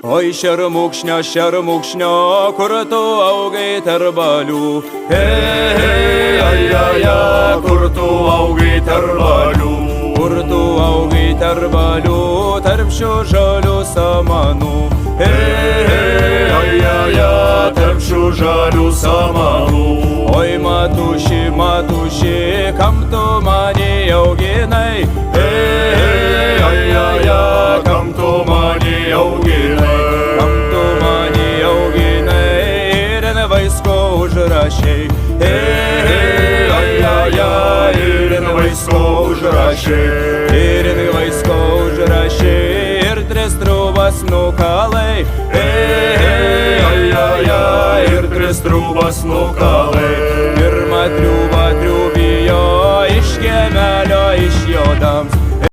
Oi šermukšnio, kur tu augai tarp balių. Hei, ai, kur tu augai tarp balių. Kur tu augai tarp balių, tarp šių žalių samanų. Hei, ai, tarp šių žalių samanų. Oi matuši, kam tu mane auginai? Hei, ai, kam tu mane auginai? Kam tu mane auginai ir ant vaisko užrašei? Hei, ai, ir ant vaisko užrašei. Ir ant vaisko užrašei ir tris trūbas nukalai. Hei, ai, ir tris trūbas nukalai. Pirmą triūbą triūbijo iš kiemelio išjodams.